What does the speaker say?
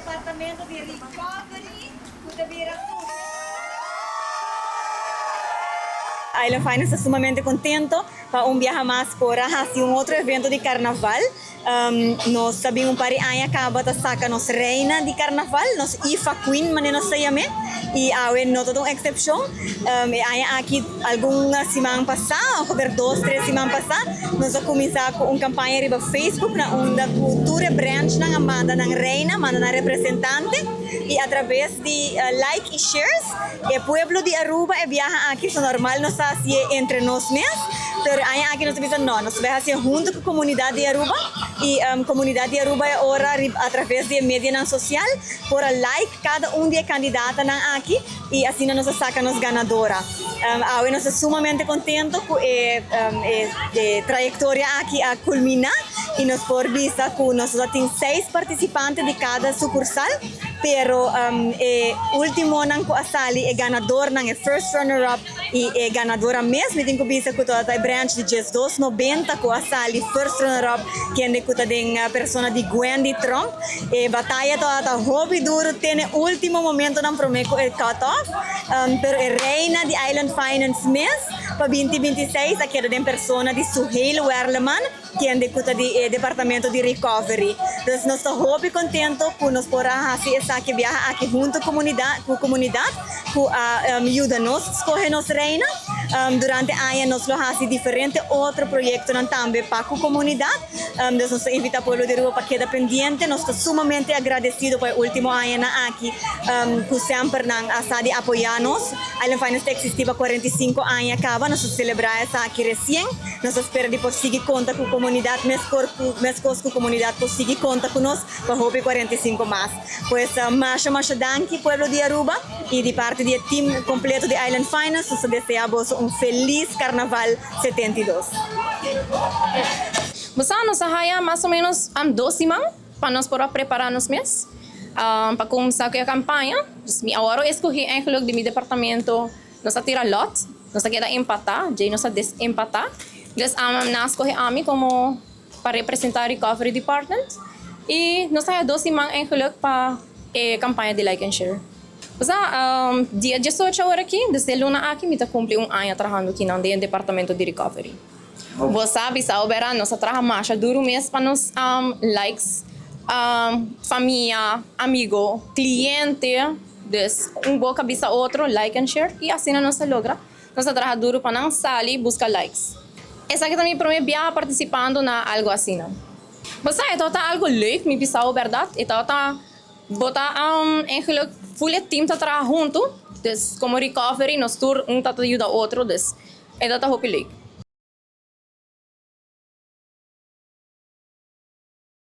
departamento de recovery, Island Finance está sumamente contento para un viaje más por hacia un otro evento de carnaval. Nós sabemos par de anos acaba de sacar nos reina de carnaval, nos IFA Queen, mas não seiame. E agora não toda uma exceção. Aqui algumas semanas passadas, ou 2-3 semanas passadas, nós vamos começar com uma campanha no Facebook, na onda cultura branch na Amanda na reina, manda na representante. E através de like e shares, o pueblo de Aruba viaja aqui, isso normal não está assim entre nós mesmos. Pero aqui nós pensamos, não, nós vamos fazer junto com a comunidade de Aruba. E a comunidade de Aruba agora, através de mídia social, por like cada de candidatos aqui e assim nós sacamos ganadora. Agora nós estamos sumamente contentos com a trajetória aqui a culminar e nós por vista que nós já temos 6 participantes de cada sucursal, pero último ano que a sali é ganador, é first runner-up e é ganadora mesmo. Tenho visto que toda a branch de Jazz 290 que a sali first runner-up que é que tem a pessoa de Gwendy Trump. Batalha toda hobby duro, tem último momento não prometo é cut-off, pero é reina de Island Finance mês para 2026 aqui é pessoa de Suhail Werleman que é de departamento de recovery. Então nós estamos hobby contento que nós podemos fazer essa que viaja aqui junto com a comunidade que ajuda-nos a escolher nossa reina. Durante a ano nós fazemos diferentes outros projetos também para a comunidade. Nós nos invitamos ao povo de Aruba para quedar pendente. Nós estamos sumamente agradecidos pelo último ano aqui, que sempre nos apoiamos. Island Finance existe há 45 anos, acaba, nós celebramos essa aqui recém. Nós esperamos depois seguir conta com a comunidade, mais coisas com a comunidade conseguir conta conosco para hobby 45 mais. Pois, mais danke, povo de Aruba, e de parte do time completo de Island Finance, nós desejamos feliz Carnaval 72. Basta nós haya mais ou menos 2 semanas para nós poder preparar nos mês para começar com a campanha. Agora eu escolhi em de meu departamento, nós tira lot, nós queda empatar, já nós desempatar. Nós escolhi a mim como para representar o Recovery Department e nós haya 2 semanas em para a campanha de like and share. Basta dia 18 agora aqui, desde luna aqui, me cumpre ano trabalhando aqui no departamento de recovery. Você sabe, sa verão nós trabalhamos duro mesmo para nos likes, família, amigo, cliente, des boa cabeça outro like and share e assim nós logra. Nós trabalhamos duro para não sair buscar likes. Essa aqui também para mim viaja participando na algo assim, não. Basta ito tá algo leuk, me pisau verdade, ito tá botar eigenlijk full team tá trabalhando junto, des como recovery nós tur tá ajuda outro des. Ito tá hopi leuk.